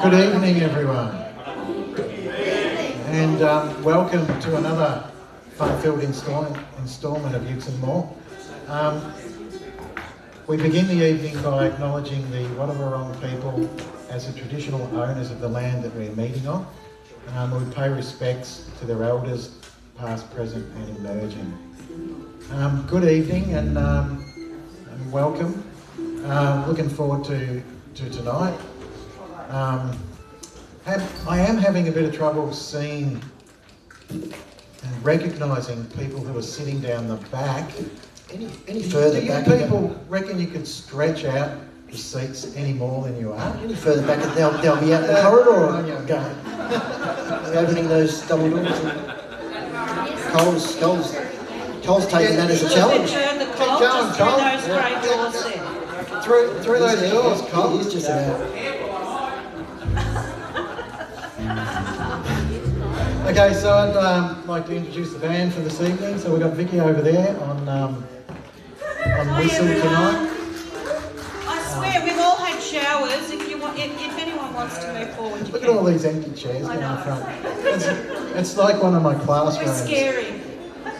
Good evening, everyone, and welcome to another fun-filled instalment of Ukes and More. We begin the evening by acknowledging the Wadawurrung people as the traditional owners of the land that we're meeting on. We pay respects to their elders, past, present and emerging. Good evening and welcome. Looking forward to tonight. I am having a bit of trouble seeing and recognising people who are sitting down the back. Any further back? Do people reckon you could stretch out the seats any more than you are? Any further back, they'll be out in the corridor or going. Opening those double doors. Cole's taking that as a challenge. Through those doors, Cole. He's just about. Okay, so I'd like to introduce the band for this evening. So we've got Vicky over there on whistle tonight. I swear we've all had showers. If anyone wants to move forward, look at all these empty chairs down the front. It's like one of my classrooms. It's scary.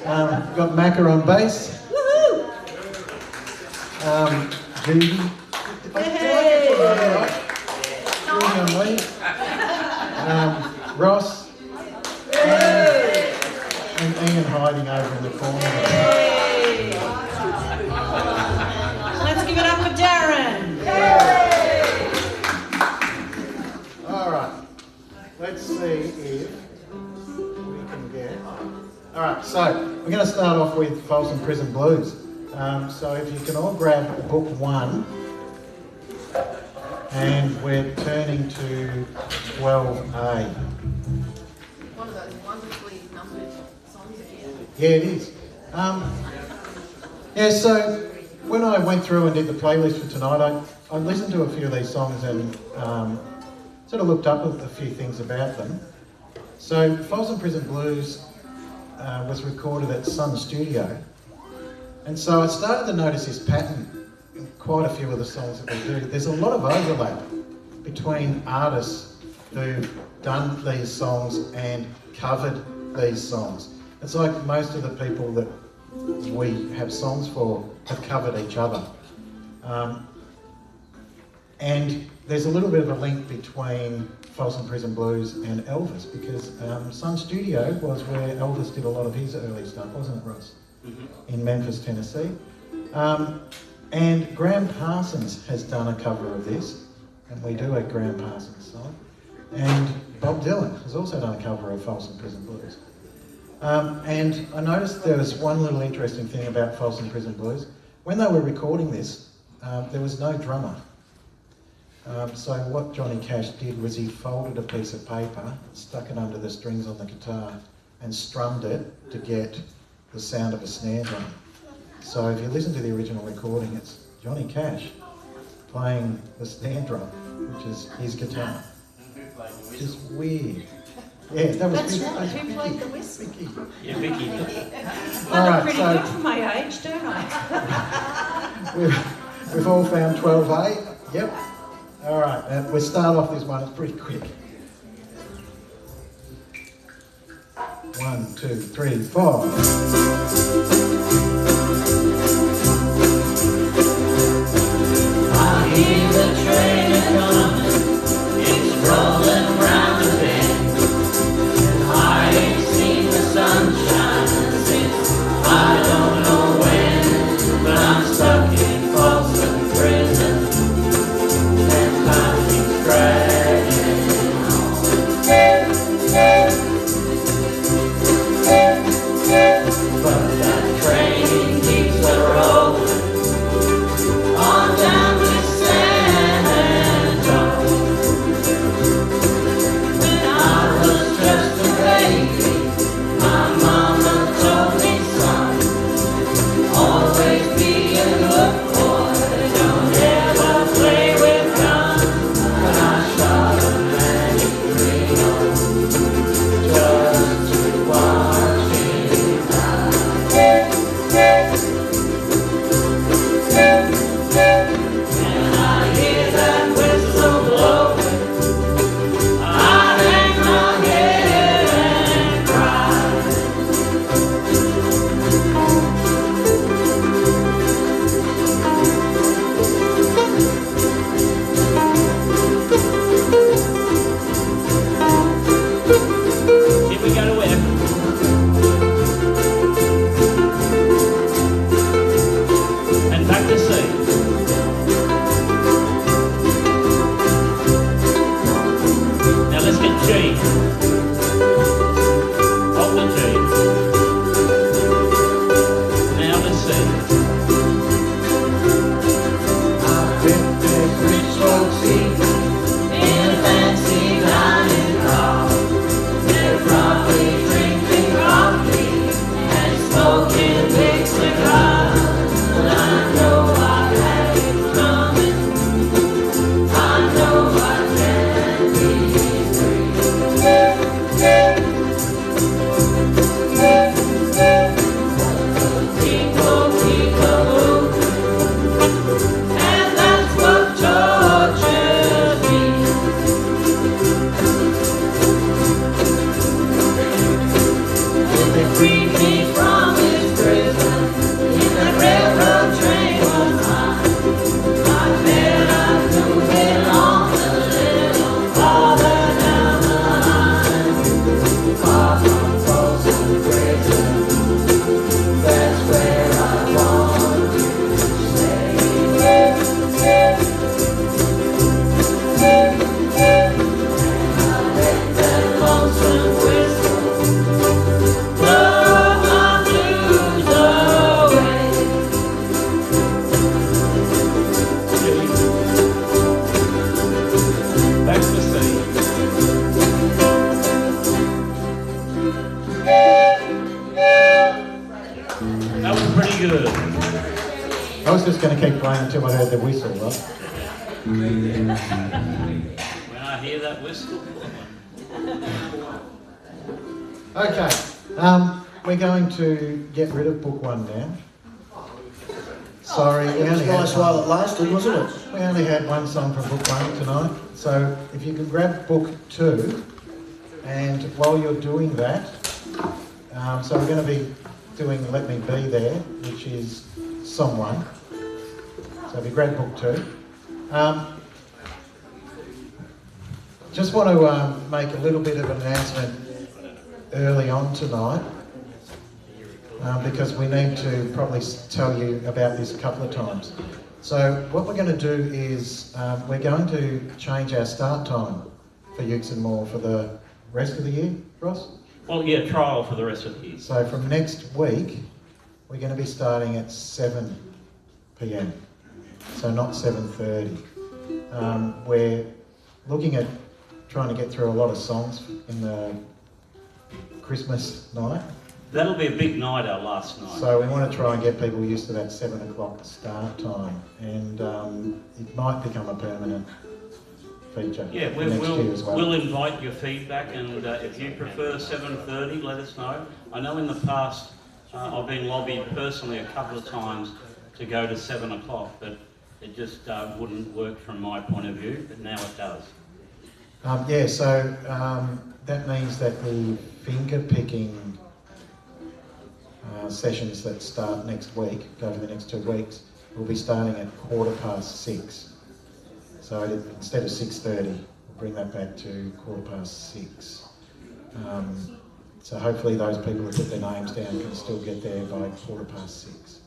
Got Macca on bass. Woohoo! Judy. Hey! Judy on lead. Ross. And Ian hiding over in the corner. Hey! Let's give it up for Darren. All right. Let's see if we can get. All right. So we're going to start off with Folsom Prison Blues. So if you can all grab book 1, and we're turning to 12A. One of those wonderfully numbered songs again. Yeah, it is. So when I went through and did the playlist for tonight, I listened to a few of these songs and sort of looked up a few things about them. So Folsom Prison Blues was recorded at Sun Studio. And so I started to notice this pattern in quite a few of the songs that we do. There's a lot of overlap between artists who've done these songs and covered these songs. It's like most of the people that we have songs for have covered each other. And there's a little bit of a link between Folsom Prison Blues and Elvis, because Sun Studio was where Elvis did a lot of his early stuff, wasn't it, Ross? Mm-hmm. In Memphis, Tennessee. And Graham Parsons has done a cover of this, and we do a Graham Parsons song. And Bob Dylan has also done a cover of Folsom Prison Blues. And I noticed there was one little interesting thing about Folsom Prison Blues. When they were recording this, there was no drummer. So what Johnny Cash did was he folded a piece of paper, stuck it under the strings on the guitar, and strummed it to get the sound of a snare drum. So if you listen to the original recording, it's Johnny Cash playing the snare drum, which is his guitar. Which is weird. Yeah, that was That's Vicky. right. Who played the whistle? Vicky. Yeah, Vicky. I look pretty good for my age, don't I? We've all found 12A. Yep. All right, we'll start off this one. It's pretty quick. 1, 2, 3, 4. I hear the train coming, it's rolling round the bend, and I ain't seen the sunshine since I don't know when, but I'm stuck in Folsom Prison, and time keeps dragging on. But that train keeps a rolling on down to San Antonio. When I was just a baby, my mama told me, son, always be a good boy, don't ever play with guns. But I shot a man in Reno just to watch him die. And I hear that just going to keep playing until I heard the whistle, right? When I hear that whistle. Okay, we're going to get rid of book 1 now. Sorry, we It was only had nice while it one. lasted, wasn't it? We only had one song from book 1 tonight. So if you can grab book 2, and while you're doing that, so we're going to be doing Let Me Be There, which is song 1. So if you grab book 2. Just want to make a little bit of an announcement early on tonight, because we need to probably tell you about this a couple of times. So what we're going to do is we're going to change our start time for Ukes and More for the rest of the year, Ross. Well, yeah, trial for the rest of the year. So from next week, we're going to be starting at 7 p.m. So not 7:30. We're looking at trying to get through a lot of songs in the Christmas night. That'll be a big night, our last night. So we want to try and get people used to that 7 o'clock start time, and it might become a permanent feature Yeah, for next year as well. we'll invite your feedback, and if you prefer 7:30, let us know. I know in the past I've been lobbied personally a couple of times to go to 7 o'clock, but it just wouldn't work from my point of view, but now it does. That means that the finger picking sessions that start next week, over the next 2 weeks, will be starting at 6:15. So instead of 6:30, we'll bring that back to 6:15. So hopefully those people who put their names down can still get there by 6:15.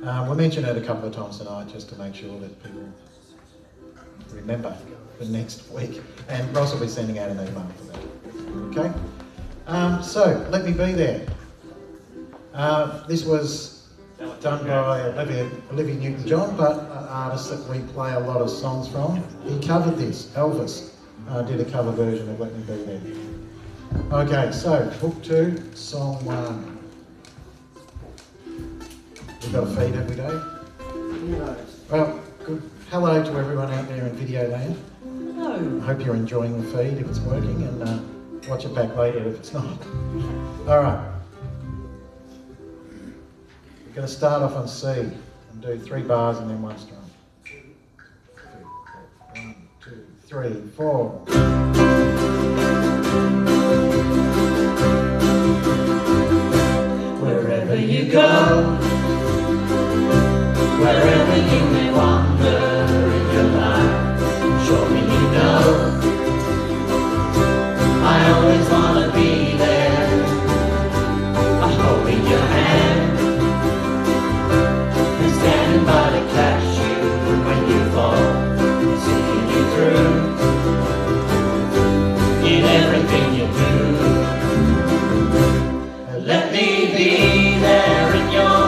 We'll mention it a couple of times tonight just to make sure that people remember for next week. And Ross will be sending out an email for that. Okay? So, Let Me Be There. This was done by Olivia Newton-John, but an artist that we play a lot of songs from. He covered this. Elvis did a cover version of Let Me Be There. Okay, so book 2, song 1. We've got a feed every day. Well, good. Hello to everyone out there in video land. Hello. I hope you're enjoying the feed if it's working, and watch it back later if it's not. All right. We're going to start off on C and do 3 bars and then 1 strum. 1, 2, 3, 4. Wherever you go, wherever you may wander in your life, surely you know I always want to be there, holding your hand and standing by to catch you when you fall, seeing you through in everything you do. Let me be there in your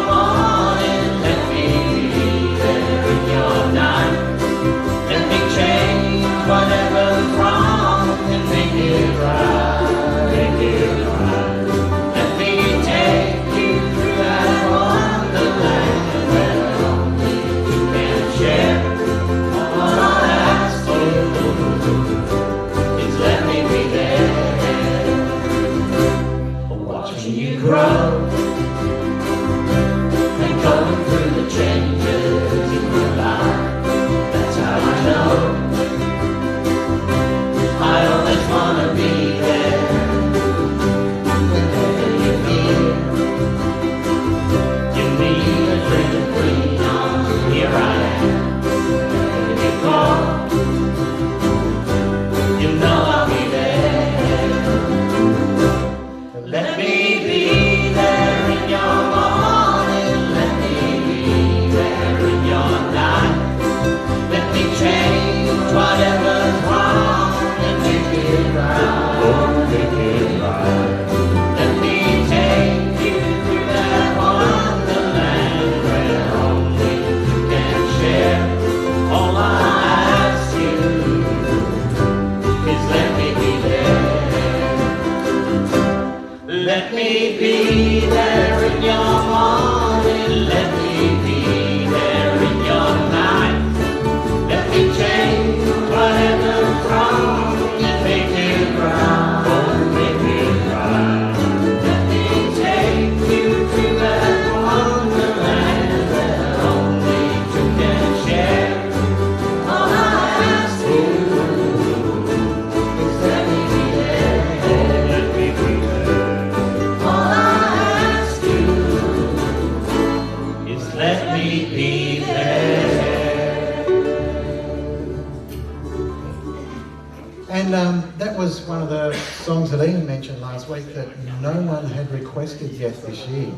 was one of the songs that Ian mentioned last week that no one had requested yet this year.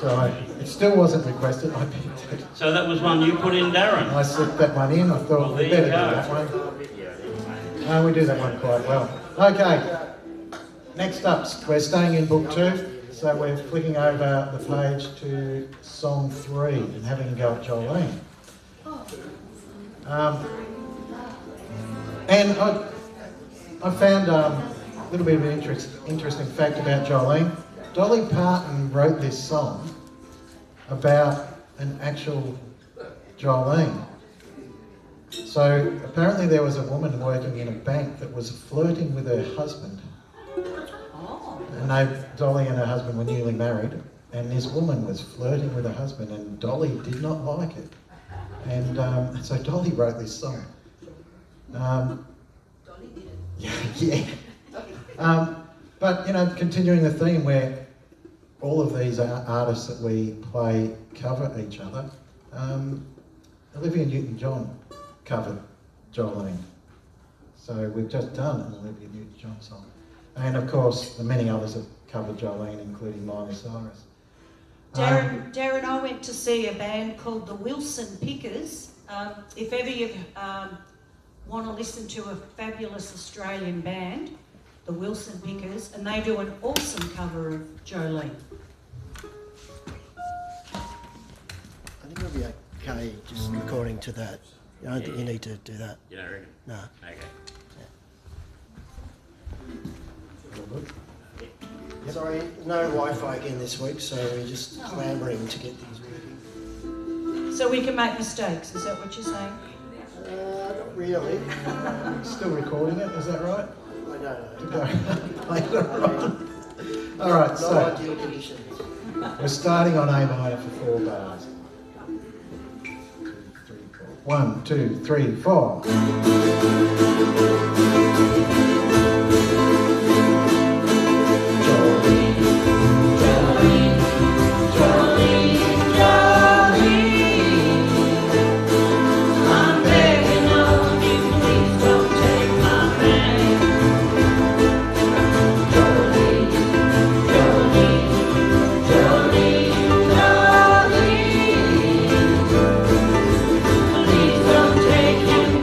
So it still wasn't requested, I picked it. So that was one you put in, Darren? I slipped that one in, I thought Well, we there better you do go. that one. No, we do that one quite well. Okay, next up, we're staying in book 2, so we're flicking over the page to song 3 and having a go at Jolene. And I found a little bit of an interesting fact about Jolene. Dolly Parton wrote this song about an actual Jolene. So apparently there was a woman working in a bank that was flirting with her husband. And Dolly and her husband were newly married, and this woman was flirting with her husband, and Dolly did not like it. And so Dolly wrote this song. Dolly did it. Yeah. But, you know, continuing the theme where all of these artists that we play cover each other, Olivia Newton-John covered Jolene. So we've just done an Olivia Newton-John song. And of course, the many others have covered Jolene, including Miley Cyrus. Darren, I went to see a band called the Wilson Pickers. If ever you want to listen to a fabulous Australian band, the Wilson Pickers, and they do an awesome cover of Jolene. I think it'll be okay just recording to that. I don't think you need to do that. You don't reckon? No. Okay. Sorry, no Wi-Fi again this week, so we're just clambering to get things working. So we can make mistakes, is that what you're saying? Not really. Still recording it, is that right? I don't know. To go later on. All right, Not so ideal conditions. we're starting on A minor for 4 bars. 1, 2, 3, 4.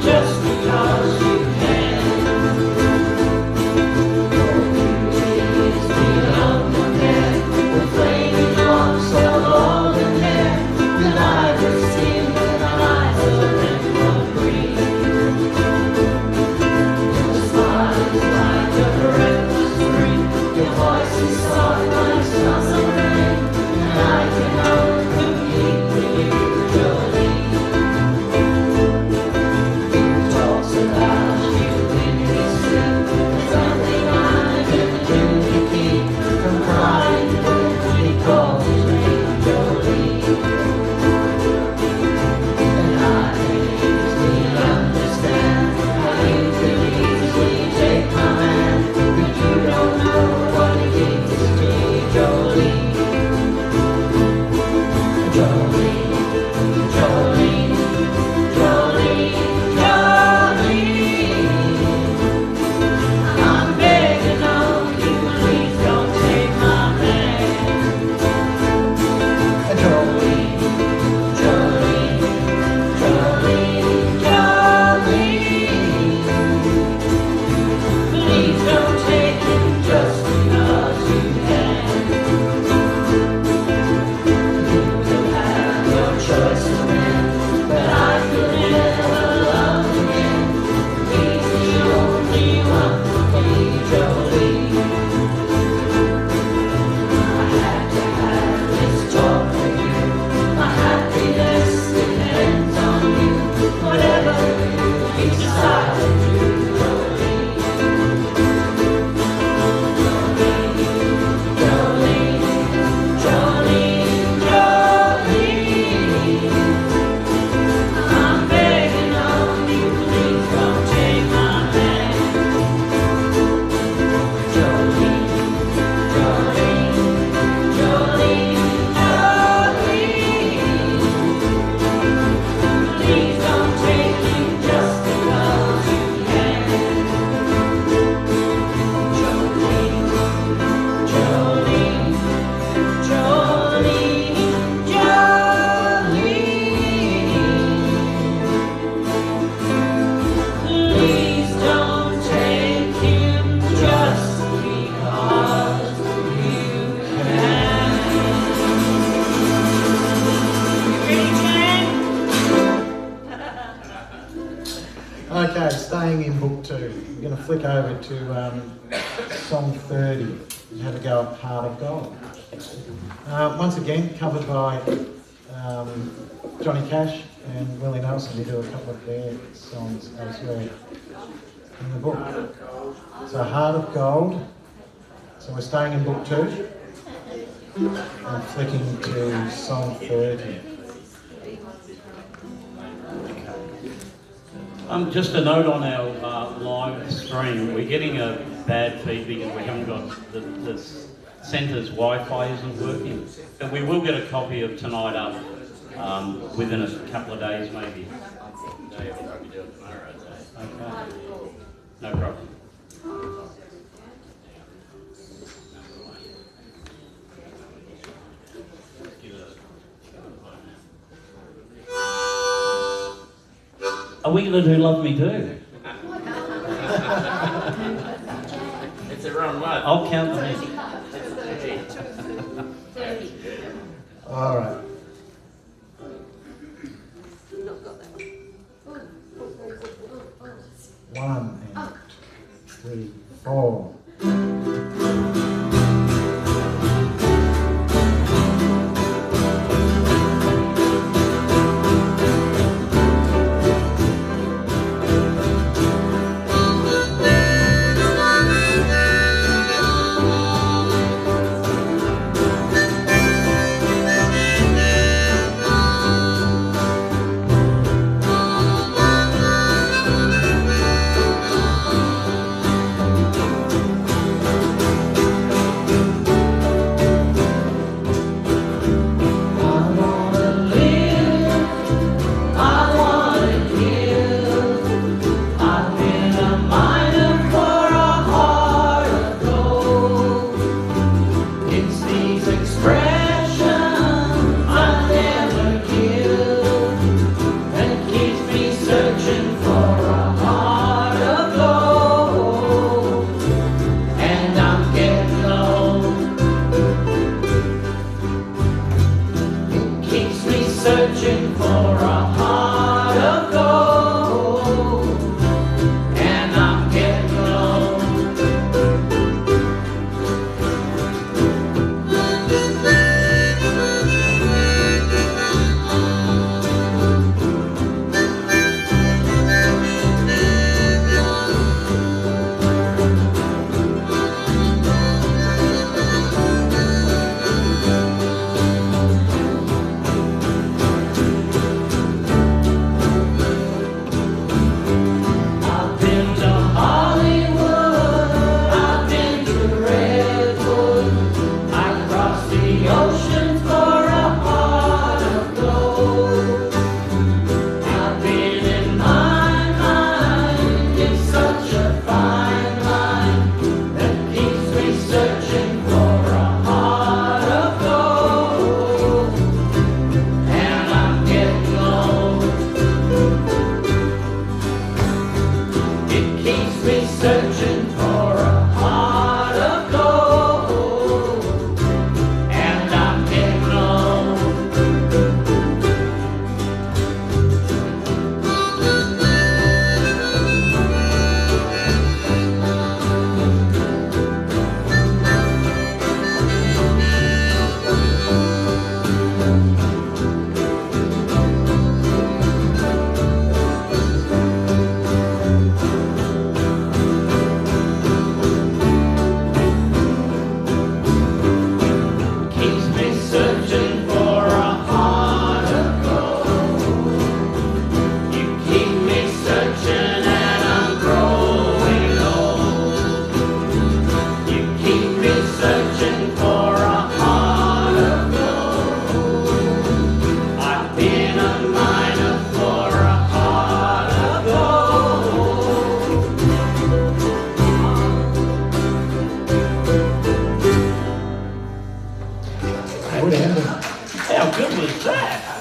Just because Okay, staying in book 2. We're going to flick over to song 30 and have a go at Heart of Gold. Once again, covered by Johnny Cash and Willie Nelson, who do a couple of their songs elsewhere in the book. So Heart of Gold. So we're staying in book 2 and flicking to song 30. Just a note on our live stream, we're getting a bad feed because we haven't got the centre's Wi-Fi isn't working. But we will get a copy of tonight up within a couple of days maybe. Okay, no problem. Are we going to do Love Me Do? It's around what? I'll count the music. All right. One and 2, 3, 4.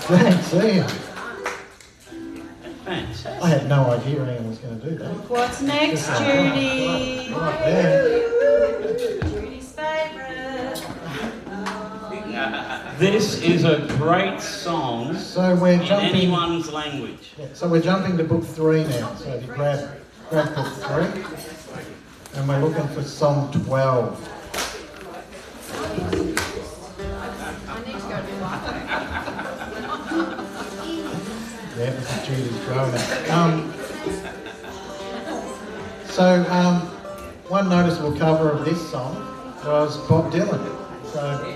Thanks, Ian. Fantastic. I had no idea Ian was going to do that. What's next, Judy? Right there. Judy's favourite. This is a great song So we're in jumping. anyone's language. Yeah, so we're jumping to book 3 now. So if you grab book 3, and we're looking for song 12. I need to go to life. Yeah, this is Judy's grown. One noticeable cover of this song was Bob Dylan. So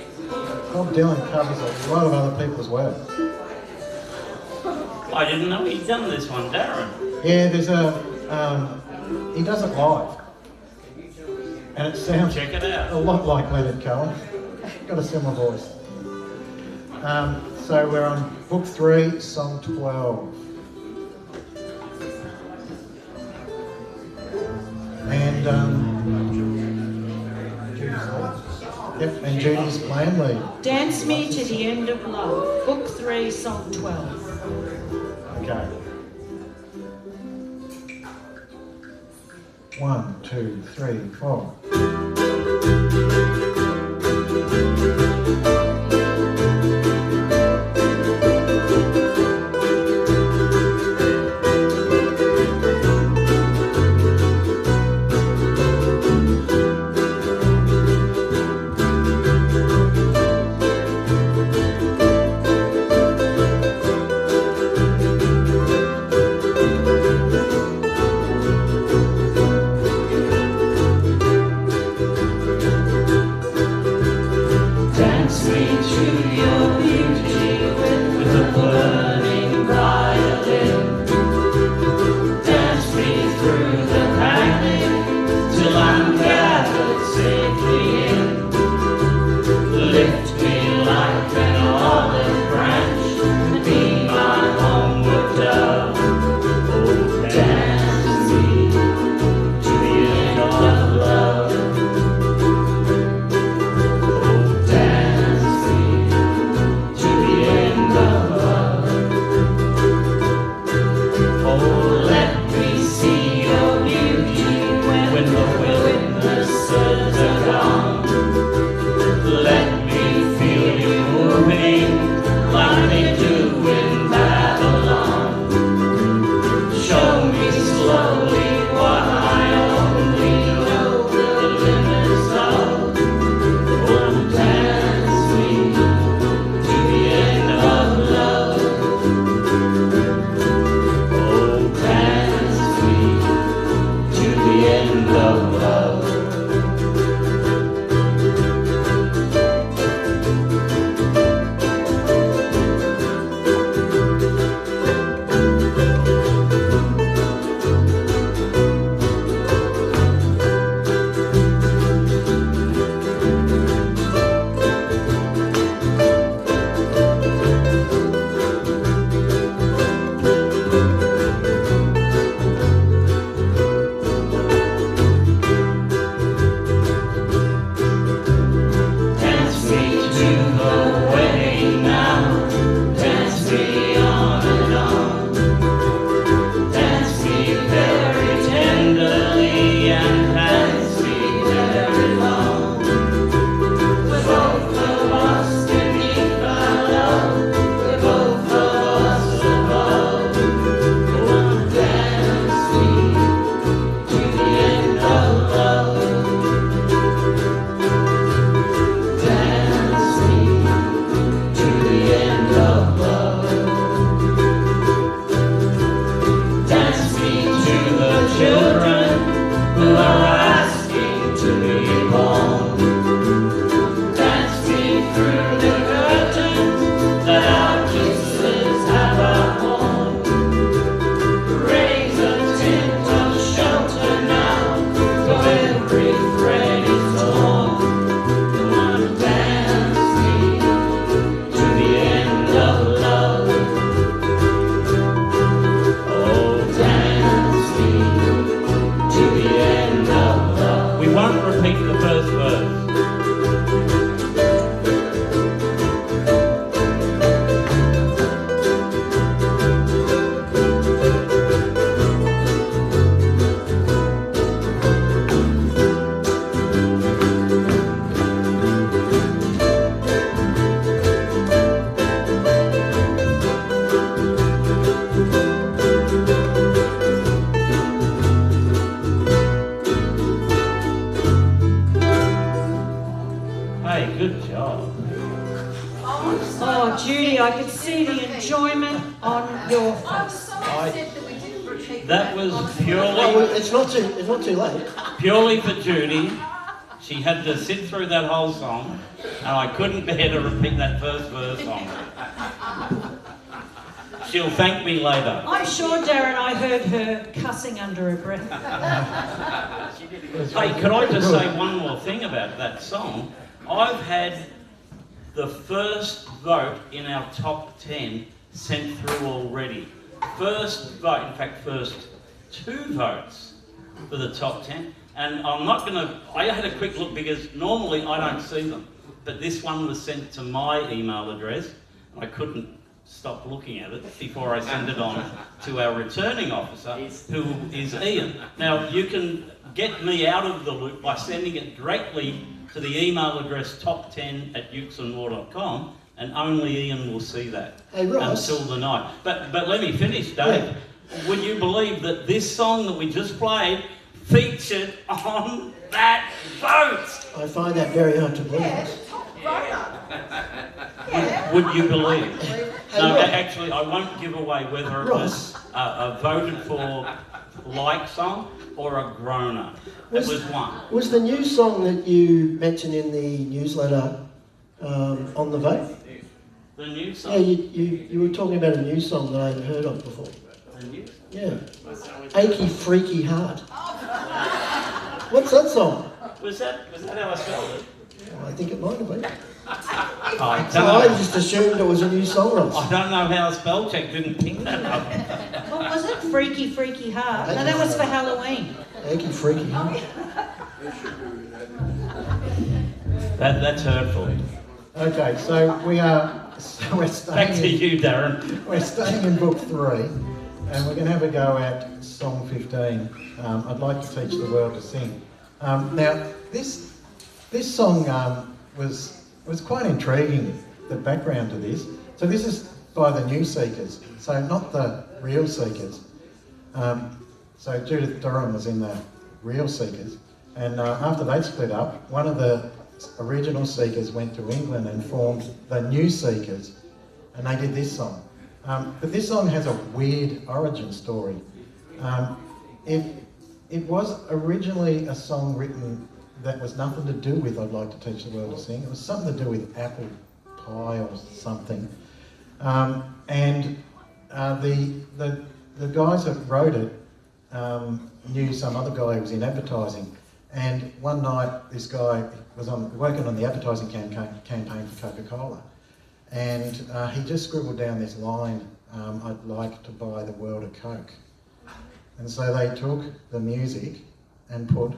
Bob Dylan covers a lot of other people's work. I didn't know he'd done this one, Darren. Yeah, there's he does it live. And it sounds Check it out. a lot like Leonard Cohen. Got a similar voice. So we're on book 3, song 12. And Judy's playing lead. Dance Me to the End of Love, book 3, song 12. Okay. 1, 2, 3, 4. see the enjoyment on your I was face. so upset that we didn't repeat That was Well, purely, it's not too late. purely for Judy. She had to sit through that whole song, and I couldn't bear to repeat that first verse on her. She'll thank me later. I'm sure, Darren, I heard her cussing under her breath. Hey, could I just say one more thing about that song? I've had the first vote in our top 10 sent through already. First vote, in fact, first 2 votes for the top 10. And I'm not going to, I had a quick look because normally I don't see them. But this one was sent to my email address. And I couldn't stop looking at it before I send it on to our returning officer, who is Ian. Now, you can get me out of the loop by sending it directly to the email address top10@ukesandmore.com, and only Ian will see that. Hey, Ross. Until the night. But let me finish, Dave. Yeah. Would you believe that this song that we just played featured on that vote? I find that very hard to believe. Yeah, top voter. Yeah. Would you believe? Hey, No, Ross. actually, I won't give away whether it was a voted for like song or a groaner. It was one. Was the new song that you mentioned in the newsletter on the vote? The new Yeah, song. you were talking about a new song that I hadn't heard of before. The new Yeah. Achy Freaky Heart. What's that song? Was that how I spelled it? Well, I think it might have been. I So don't I know. just assumed it was a new song, Ross. I don't know how spell check didn't pick that up. What was it? Freaky, freaky heart. No, that was for Halloween. Achy Freaky Heart. That's hurtful. Okay, so we're Back to staying. you, Darren. We're staying in book 3, and we're going to have a go at song 15. I'd like to teach the world to sing. Now, this song was quite intriguing. The background to this. So this is by the New Seekers. So not the Real Seekers. So Judith Durham was in the Real Seekers, and after they'd split up, one of the original Seekers went to England and formed the New Seekers, and they did this song. But this song has a weird origin story. It was originally a song written that was nothing to do with I'd Like to Teach the World to Sing. It was something to do with apple pie or something. The guys that wrote it knew some other guy who was in advertising. And one night, this guy was working on the advertising campaign for Coca-Cola. And he just scribbled down this line, I'd like to buy the world a Coke. And so they took the music and put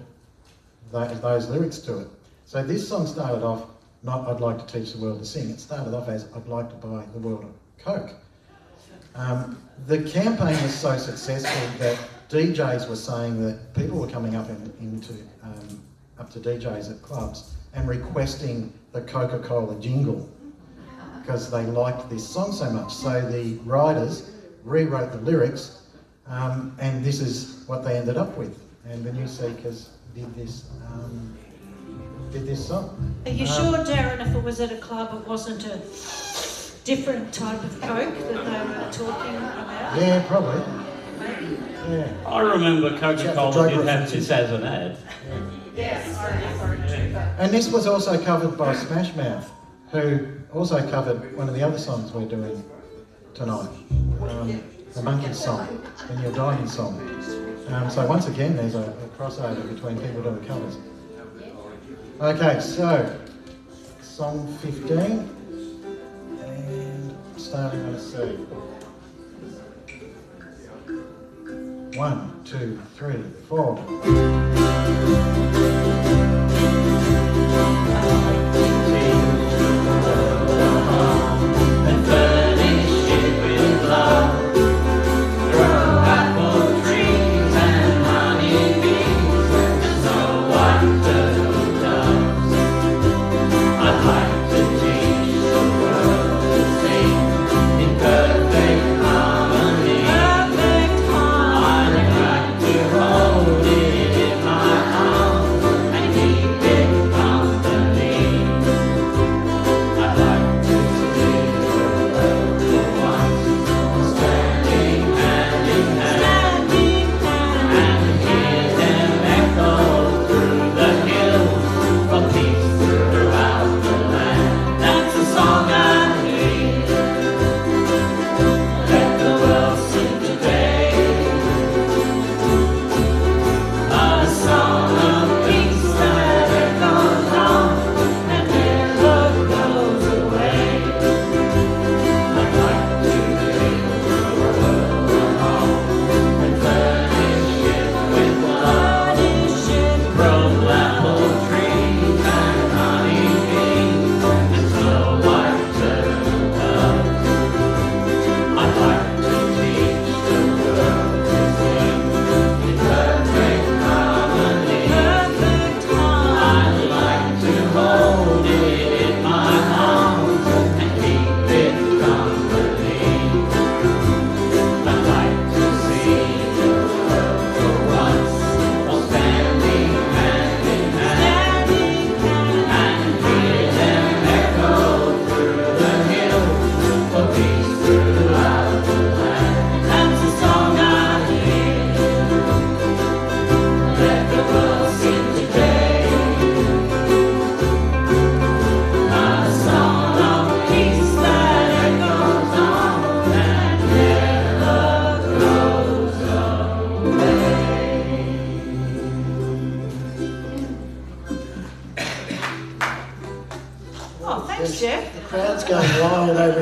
those lyrics to it. So this song started off not I'd like to teach the world to sing, it started off as I'd like to buy the world a Coke. The campaign was so successful that DJs were saying that people were coming up to DJs at clubs and requesting the Coca-Cola jingle because they liked this song so much. So the writers rewrote the lyrics, and this is what they ended up with. And the New Seekers did this song. Are you sure, Darren, if it was at a club, it wasn't a different type of Coke that they were talking about? Yeah, probably. Maybe. Yeah. I remember Coca-Cola drug did have references. this as an ad. Yes, I remember. And this was also covered by Smash Mouth, who also covered one of the other songs we're doing tonight, the Monkey song, the Neil Diamond song. So once again, there's a crossover between people doing covers. Okay, so song 15, and starting on a C. 1, 2, 3, 4. And furnish it with love. Grow apple trees and honey bees and snow white turtle doves. I'd like to teach the world to sing in perfect harmony. I'd like to hold it in my arms and keep it company.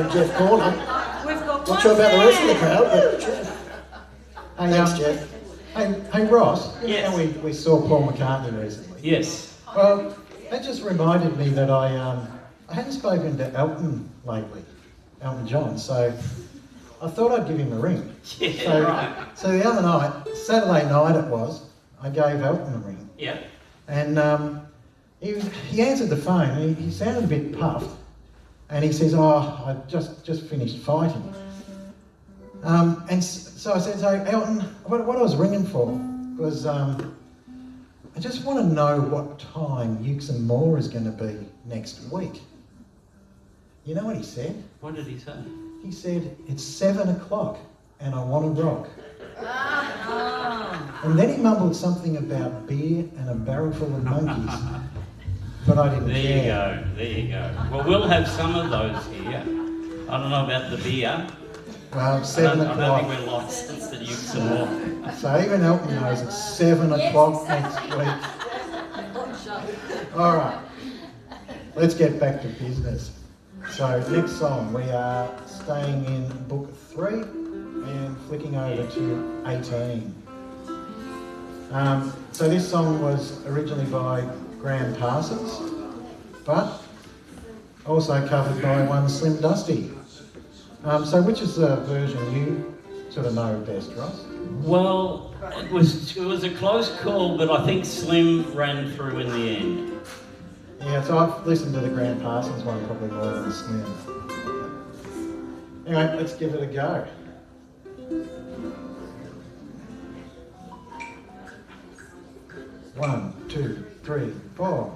and Jeff Corner. We've got Not sure about the rest of the crowd, but Jeff. Hey, Thanks, Jeff. Hey Ross, you Yes. know we saw Paul McCartney recently. Yes. Well, that just reminded me that I hadn't spoken to Elton lately, Elton John, so I thought I'd give him a ring. Yeah, So, right. so the other night, Saturday night it was, I gave Elton a ring. Yeah. And he answered the phone and he sounded a bit puffed. And he says, oh, I just finished fighting. So I said, so Elton, what I was ringing for was I just want to know what time Ukes and More is going to be next week. You know what he said? What did he say? He said, it's 7 o'clock and I want to rock. And then he mumbled something about beer and a barrel full of monkeys. But I didn't care. There you go. Well, we'll have some of those here. I don't know about the beer. Well, 7 I don't o'clock. think we're licensed at Ukes and More. So even Elton knows it's 7 o'clock next week. All right, let's get back to business. So next song, we are staying in book 3 and flicking over to 18. So this song was originally by Graham Parsons, but also covered by one Slim Dusty. So which is the version you sort of know best, Ross? Well, it was a close call, but I think Slim ran through in the end. Yeah, so I've listened to the Graham Parsons one probably more than Slim. Anyway, let's give it a go. One, two, three, four.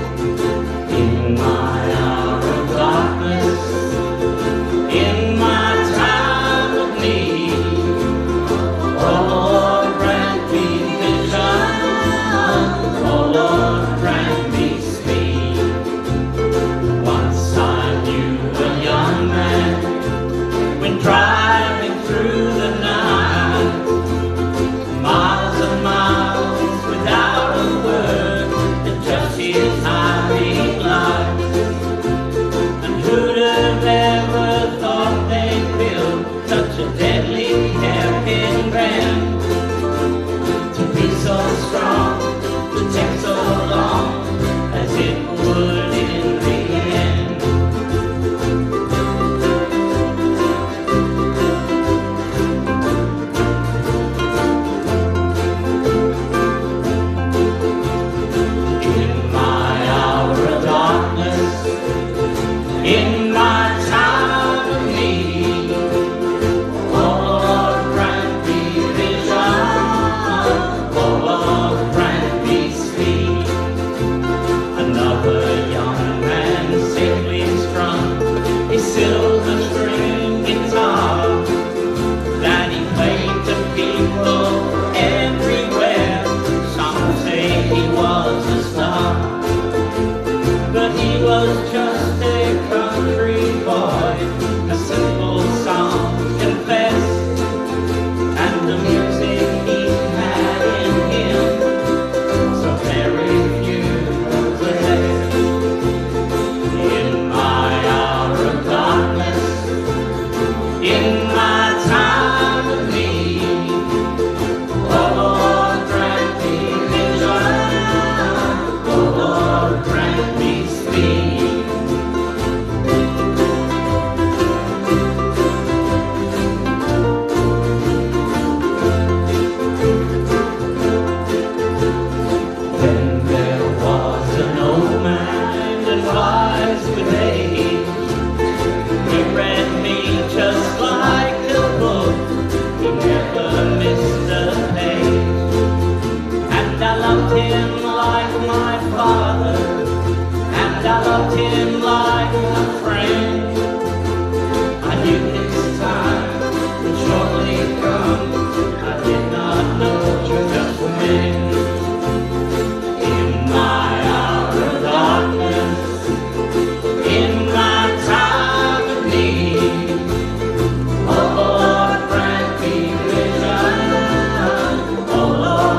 In my hour of darkness, in my time of need, oh Lord, grant me vision, oh Lord, grant me speed. Once I knew a young man when driving through the night, miles and miles without a word, and just his hiding light. And who'd have ever thought they'd build such a deadly hairpin ram to be so strong, to take so long as it would in the end. In my hour of darkness, in my time of need, oh Lord, grant me vision, oh Lord, grant me speed. Another young man safely strung a silver string guitar that he played to people everywhere. Some say he was a star, but he was just a country boy, a simple song confessed, and the music he had in him, so very few possessed. In my hour of darkness, in my time of need, oh Lord, grant me vision, oh Lord, grant me speed. Then there was an old man and wise with age. He read me just like a book. He never missed a page. And I loved him like my father, and I loved him like a friend. I knew his time would shortly come. I did not know just when. In my hour of darkness, in my time of need, oh Lord, grant me vision, oh Lord,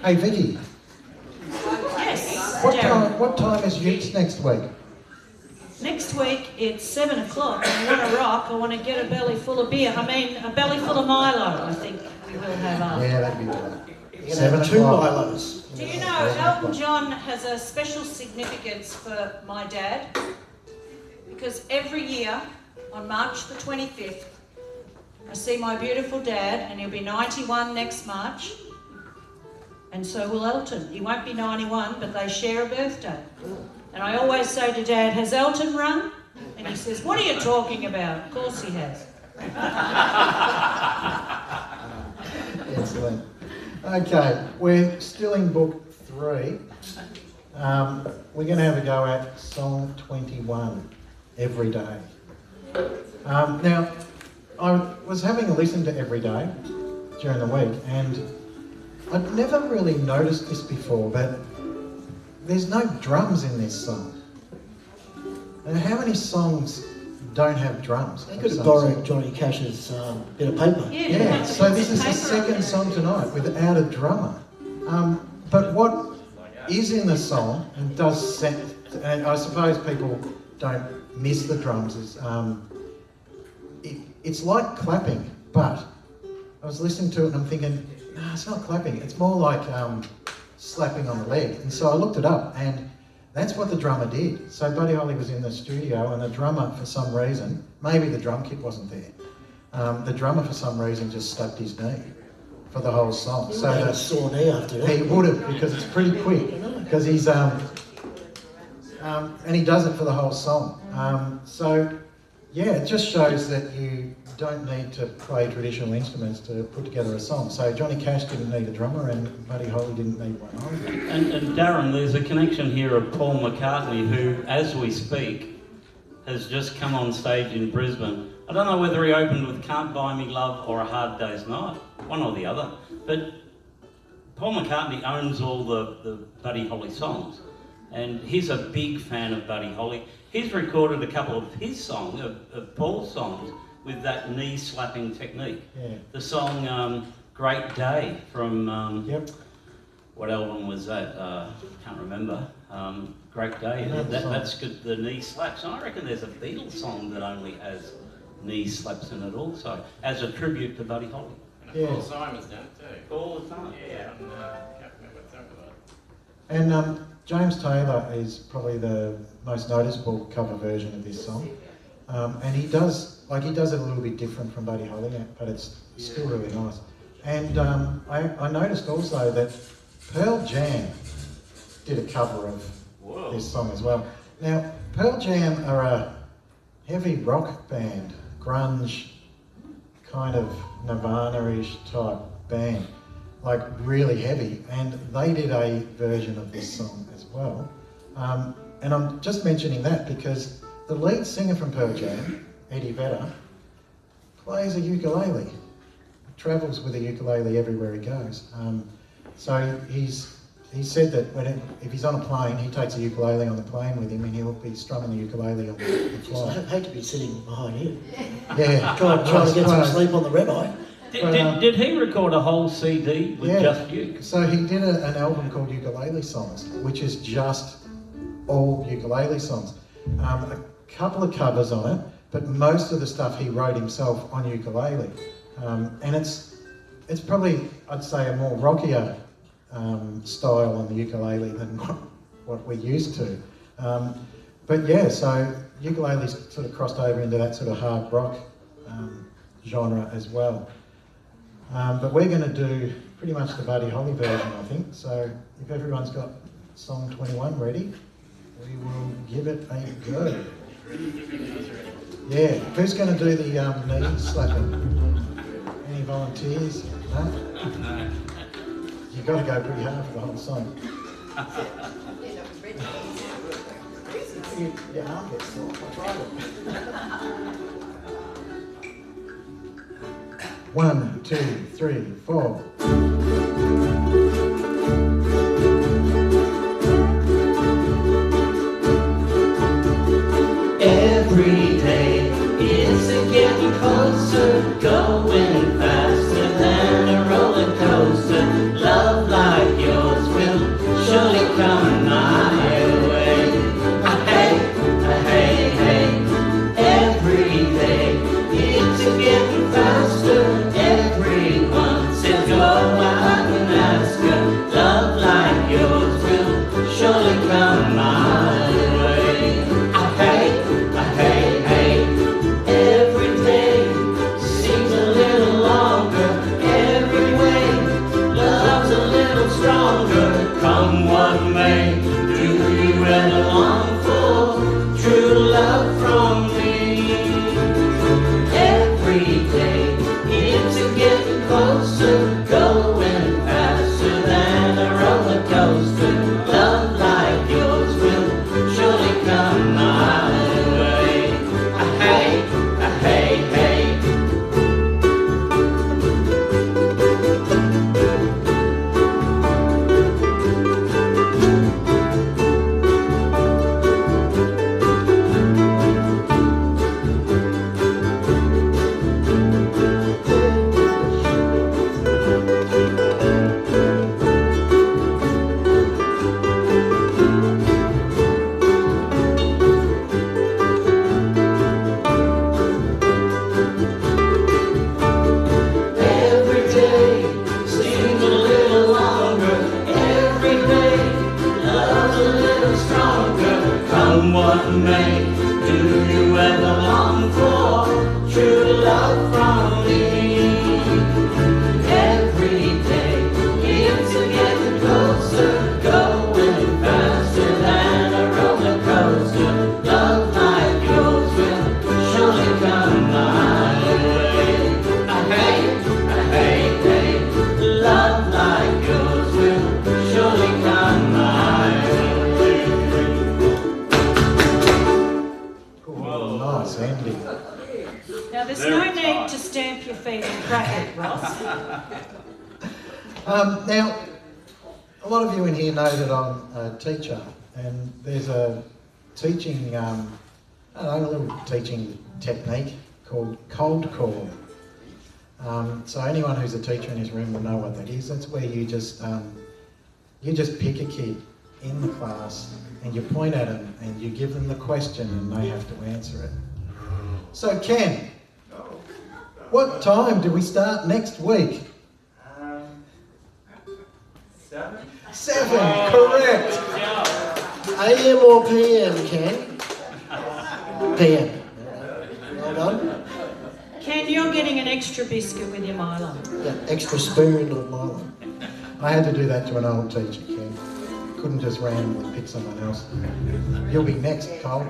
Hey, Vicky, Yes, what Darren. time is Ukes next week? Next week it's 7 o'clock. I want to rock. I want to get a belly full of beer. I mean, a belly full of Milo. I think we will have after. Yeah, that'd be good. You're going to have 2 Milos. Do you know Elton John has a special significance for my dad? Because every year on March the 25th, I see my beautiful dad, and he'll be 91 next March, and so will Elton. He won't be 91, but they share a birthday. And I always say to Dad, has Elton rung? And he says, what are you talking about? Of course he has. Excellent. Okay, we're still in book 3. We're going to have a go at song 21, Every Day. Now, I was having a listen to Every Day during the week, and I'd never really noticed this before, but there's no drums in this song. And how many songs don't have drums? They could have borrowed Johnny Cash's bit of paper. Yeah, so this is the second song tonight without a drummer. But what is in the song and does set, and I suppose people don't miss the drums, is it's like clapping, but I was listening to it and I'm thinking, no, it's not clapping, it's more like slapping on the leg. And so I looked it up, and that's what the drummer did. So Buddy Holly was in the studio, and the drummer, for some reason, maybe the drum kit wasn't there, the drummer for some reason just slapped his knee for the whole song. He So would have a sore knee after that. he would have, because it's pretty quick, because he's and he does it for the whole song. So yeah, it just shows that you don't need to play traditional instruments to put together a song. So Johnny Cash didn't need a drummer, and Buddy Holly didn't need one either. And Darren, there's a connection here of Paul McCartney, who, as we speak, has just come on stage in Brisbane. I don't know whether he opened with Can't Buy Me Love or A Hard Day's Night, one or the other, but Paul McCartney owns all the Buddy Holly songs, and he's a big fan of Buddy Holly. He's recorded a couple of his songs, of Paul's songs, with that knee-slapping technique. Yeah. The song Great Day from, Yep. what album was that? Can't remember. Great Day, that's good, the knee slaps. And I reckon there's a Beatles song that only has knee slaps in it also, as a tribute to Buddy Holly. Yeah. Paul Simon's done it too. All the time. Yeah, can't remember what that was. And James Taylor is probably the most noticeable cover version of this song. And he does it a little bit different from Buddy Holly, but it's still really nice. And I noticed also that Pearl Jam did a cover of this song as well. Now, Pearl Jam are a heavy rock band, grunge, kind of Nirvana-ish type band, like really heavy, and they did a version of this song as well. And I'm just mentioning that because the lead singer from Pearl Jam, Eddie Vedder, plays a ukulele, travels with a ukulele everywhere he goes. So he said that if he's on a plane, he takes a ukulele on the plane with him, and he'll be strumming the ukulele on the I flight. hate to be sitting behind him. Yeah, Trying to get some sleep on the red-eye. Did he record a whole CD with just you? So he did an album called Ukulele Songs, which is just all ukulele songs. A couple of covers on it, but most of the stuff he wrote himself on ukulele. And it's probably, I'd say, a more rockier style on the ukulele than what we're used to. But yeah, so ukulele's sort of crossed over into that sort of hard rock genre as well. But we're going to do pretty much the Buddy Holly version, I think. So if everyone's got song 21 ready, we will give it a go. Yeah, who's going to do the knee slapping? Any volunteers? No? You've got to go pretty hard for the whole song. Your arm gets sore. I tried it. 1, 2, 3, 4. Every day is getting closer, going faster than a roller coaster. Love like yours Now, there's Very no need tight. to stamp your feet and crack it, Ross. Now, a lot of you in here know that I'm a teacher, and there's a teaching, I don't know, a little teaching technique called cold call. So anyone who's a teacher in this room will know what that is. That's where you just pick a kid in the class and you point at them and you give them the question and they have to answer it. So Ken, what time do we start next week? 7. 7, correct. AM or PM, Ken? PM. Well done. Ken, you're getting an extra biscuit with your Milo. Yeah, extra spoon of Milo. I had to do that to an old teacher, Ken. Couldn't just randomly pick someone else. You'll be next, Cole.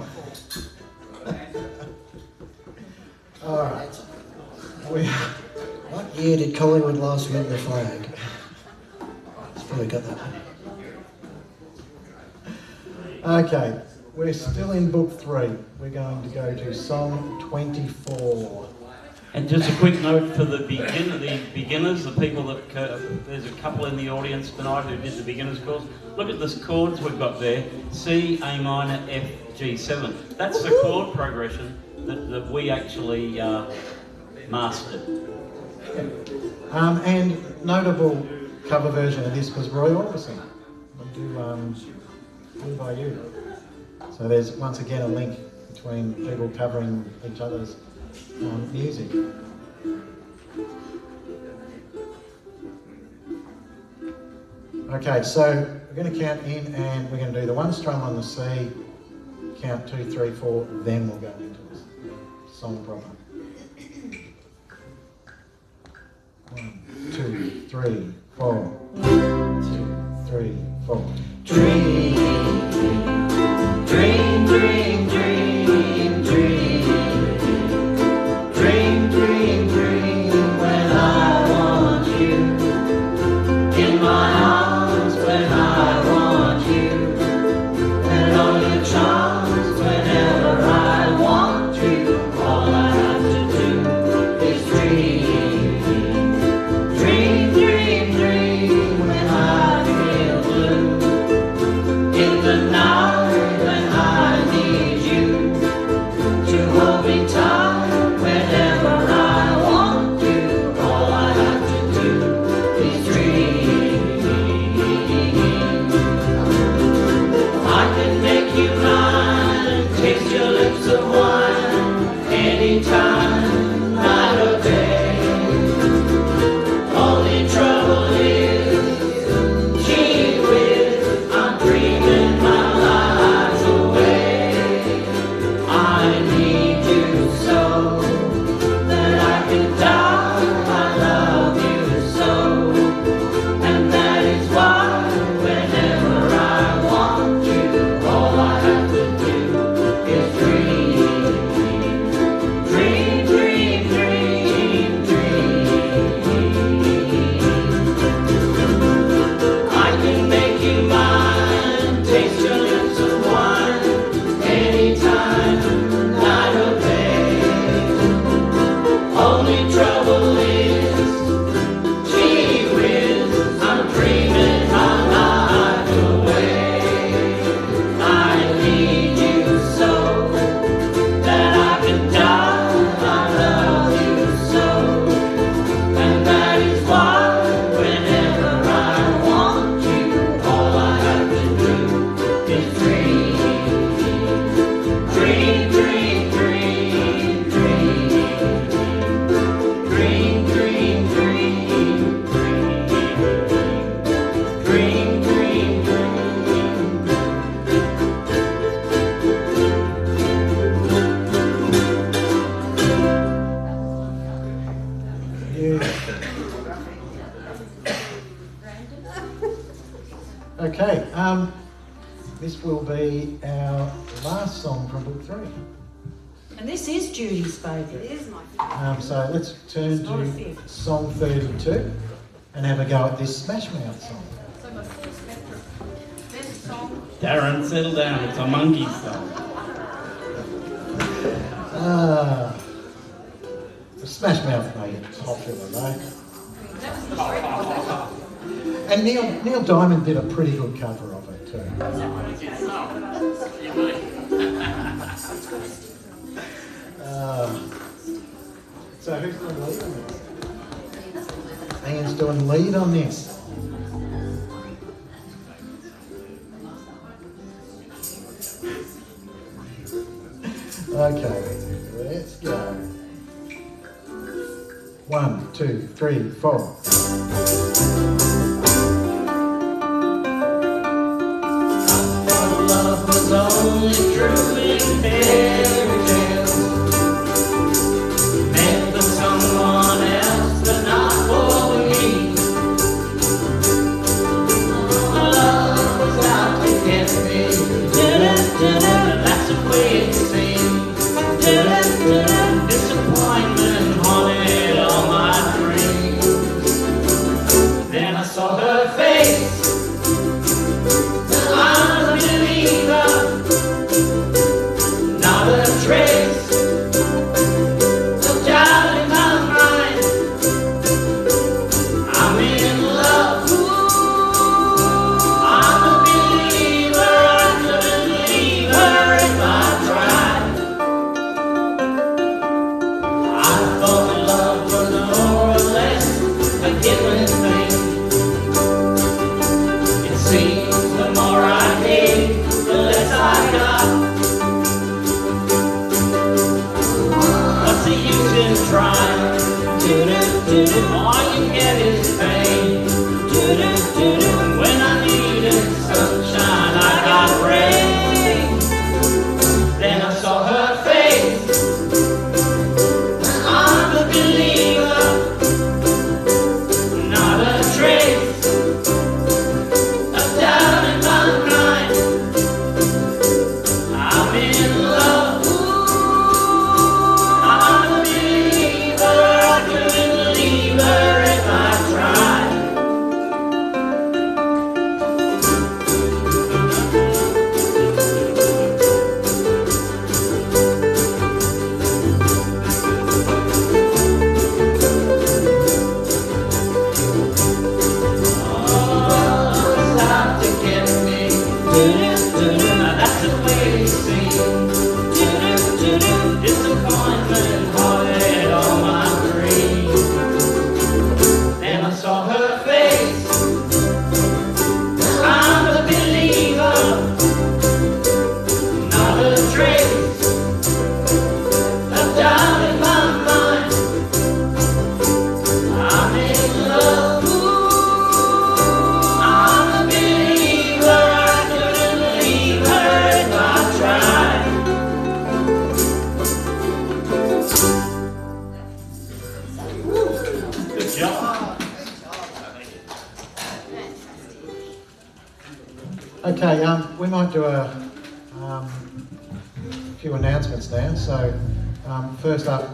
All right. What year did Collingwood last win the flag? It's probably got that one. Okay, we're still in book 3. We're going to go to song 24. And just a quick note for the beginners, the people that, there's a couple in the audience tonight who did the beginners course. Look at the chords we've got there, C, A minor, F, G7. That's the chord progression that we actually mastered. And notable cover version of this was Roy Orbison. We'll do Blue by You. So there's once again a link between people covering each other's music. Okay, so we're going to count in and we're going to do the one strum on the C, count 2, 3, 4, then we'll go into the song proper. 1, 2, 3, 4. 1, 2, 3, 4. Dream, dream, dream, dream, dream. Dream, dream, dream when I want you. In my arms when I want you. And all your charms whenever I want you. All I have to do is dream. Dream, dream, dream when I feel blue. In the night when I need you to hold me tight whenever I want you. All I have to do is dream. I can make you mine, taste your lips of wine, anytime, night or day. Only trouble is, gee whiz, I'm dreaming my life away. I need you so that I can die. I love you so, and that is why whenever I want you, all I have to do is dream. Dream, dream, dream, dream. I can make you mine, taste your lips of wine, anytime, night or day. Only trouble is, gee whiz, I'm dreaming my life away. I need you so that I can die. I love you so, and that is why whenever I want you, all I have to do is dream. Dream, dream, dream, dream. Dream, dream, dream, dream. Dream, dream, Yeah. Okay, this will be our last song from book 3. And this is Judy's favourite. It is my favourite. So let's turn It's not a to fifth. song 32 and have a go at this Smash Mouth song. So my full spectrum. Best song. Darren, settle down, it's a monkey song. Ah, Smash Mouth made it popular though. That was the trick, was it? And Neil Diamond did a pretty good cover of it too. So who's doing the lead on this? Ian's doing lead on this. Okay, let's go. 1, 2, 3, 4. Love was only true in fairy tales, meant for someone else, but not for me. Love was out to get me. That's the way it seemed. Disappointment haunted all my dreams. Then I saw her face. I'm a believer, not a trace of doubt in my mind. I'm in love. I'm a believer. I couldn't leave her if I tried. I thought love was more or less a given thing. It seems the more I gave, the less I got. What's the use in trying? All you get is pain. When I needed sunshine, I got rain. Then I saw her face. I'm a believer, not a trace of doubt in my mind. I'm in love. I'm a believer. I couldn't leave her if I tried. Oh, it's out to get me. Now that's the way it seems. Disappointment haunted all my dreams. Then I saw her face. I'm a believer, not a trace of doubt in my mind. I'm in love. I'm a believer. I couldn't leave her if I tried. Good job. Okay, we might do a few announcements now. So first up,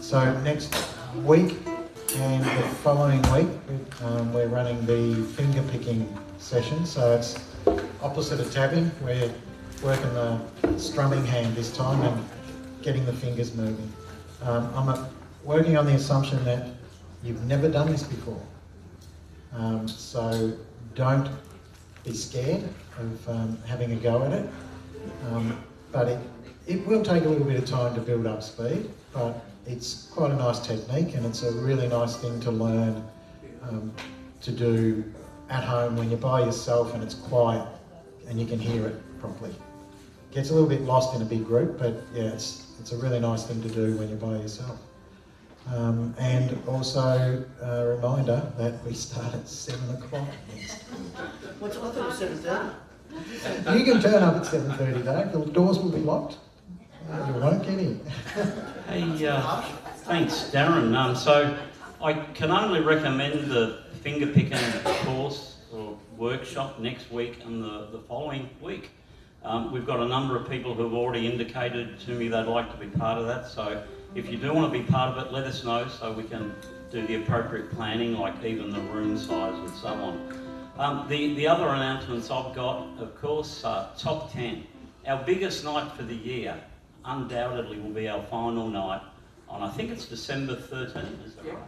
so next week and the following week, we're running the finger picking session. So it's opposite of tabbing. We're working the strumming hand this time and getting the fingers moving. I'm working on the assumption that you've never done this before. So don't be scared of having a go at it. But it will take a little bit of time to build up speed, but it's quite a nice technique and it's a really nice thing to learn to do at home when you're by yourself and it's quiet and you can hear it properly. Gets a little bit lost in a big group, but yeah, it's a really nice thing to do when you're by yourself. And also a reminder that we start at 7 o'clock next week. What's I thought it was 7:30. You can turn up at 7:30 though, the doors will be locked. You won't get in. Hey, thanks, Darren. So I can only recommend the finger picking course or workshop next week and the following week. We've got a number of people who've already indicated to me they'd like to be part of that. So if you do want to be part of it, let us know so we can do the appropriate planning, like even the room size and so on. The other announcements I've got, of course, top 10. Our biggest night for the year undoubtedly will be our final night I think it's December 13th, is that right?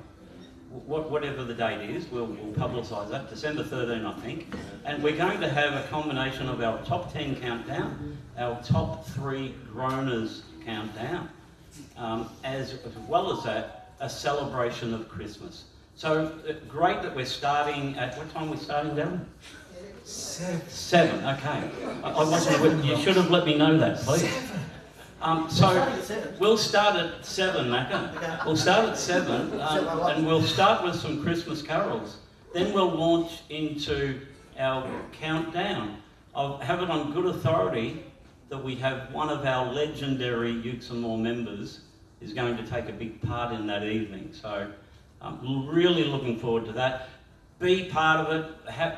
Whatever the date is, we'll publicise that. December 13, I think. And we're going to have a combination of our top 10 countdown, our top 3 groaners countdown, as well as that, a celebration of Christmas. So great that we're starting at, what time are we starting, Darren? 7, okay. I wasn't, you should have let me know that, please. So we'll start at 7, Macca. Okay. We'll start at 7, and we'll start with some Christmas carols. Then we'll launch into our countdown. I'll have it on good authority that we have one of our legendary Ukes and More members is going to take a big part in that evening. So I'm really looking forward to that. Be part of it,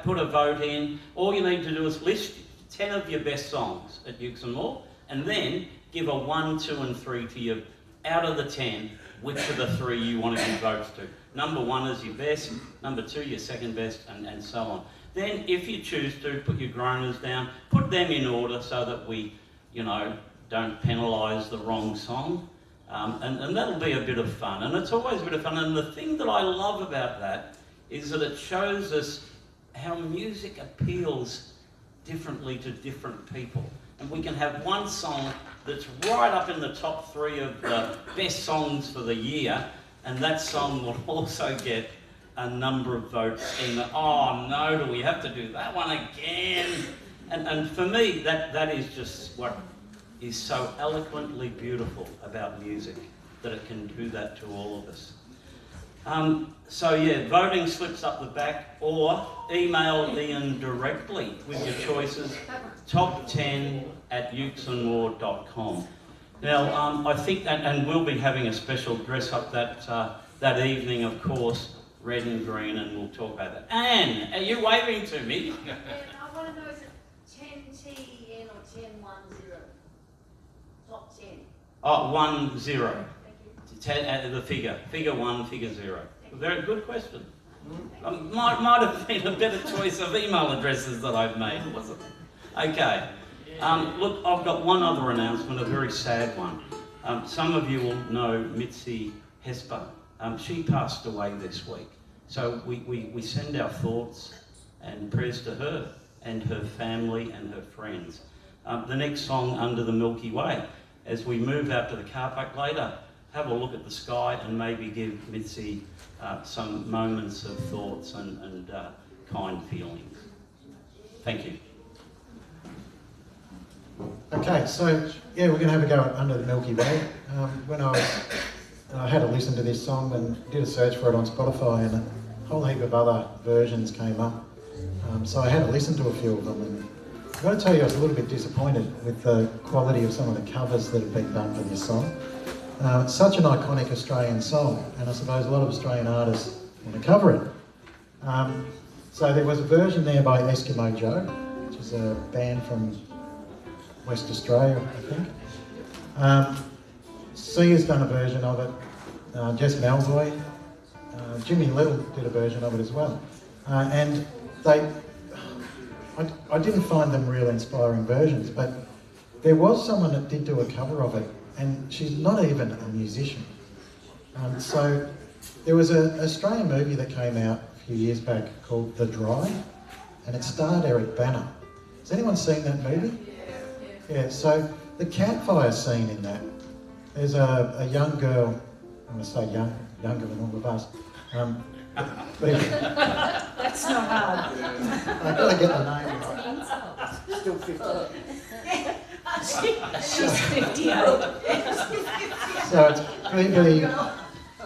put a vote in. All you need to do is list 10 of your best songs at Ukes and More, and then give a 1, 2 and 3 to you. Out of the 10, which of the 3 you want to give votes to. Number 1 is your best, number 2 your second best, and so on. Then if you choose to, put your groaners down, put them in order so that we, don't penalise the wrong song. And that'll be a bit of fun. And it's always a bit of fun. And the thing that I love about that is that it shows us how music appeals differently to different people. And we can have one song that's right up in the top 3 of the best songs for the year, and that song will also get a number of votes in the, oh no, do we have to do that one again? And for me, that is just what is so eloquently beautiful about music, that it can do that to all of us. So yeah, voting slips up the back, or email Ian directly with your choices, top10@ukesandmore.com. Now, I think that, and we'll be having a special dress up that evening, of course, red and green, and we'll talk about that. Anne, are you waving to me? And I want to know, is it 10TN or 1010? Top 10. Oh, 10. Thank you. 10, the figure 1, figure 0. Very good question. Might have been a better choice of email addresses that I've made, wasn't it? Okay. Look, I've got one other announcement, a very sad one. Some of you will know Mitzi Hesper. She passed away this week. So we send our thoughts and prayers to her and her family and her friends. The next song, Under the Milky Way. As we move out to the car park later, have a look at the sky and maybe give Mitzi some moments of thoughts and kind feelings. Thank you. Okay, so yeah, we're going to have a go at Under the Milky Way. When I had to listen to this song and did a search for it on Spotify, and a whole heap of other versions came up. So I had to listen to a few of them, and I've got to tell you, I was a little bit disappointed with the quality of some of the covers that have been done for this song. It's such an iconic Australian song, and I suppose a lot of Australian artists want to cover it. So there was a version there by Eskimo Joe, which is a band from West Australia, I think. Sia's done a version of it. Jess Malvoy, Jimmy Little did a version of it as well. And I didn't find them real inspiring versions, but there was someone that did do a cover of it, and she's not even a musician. So there was an Australian movie that came out a few years back called The Dry, and it starred Eric Bana. Has anyone seen that movie? Yeah, so the campfire scene in that, there's a young girl, I'm going to say younger than all of us. That's not hard. I've got to get the name right. Still 50. She's 58. So it's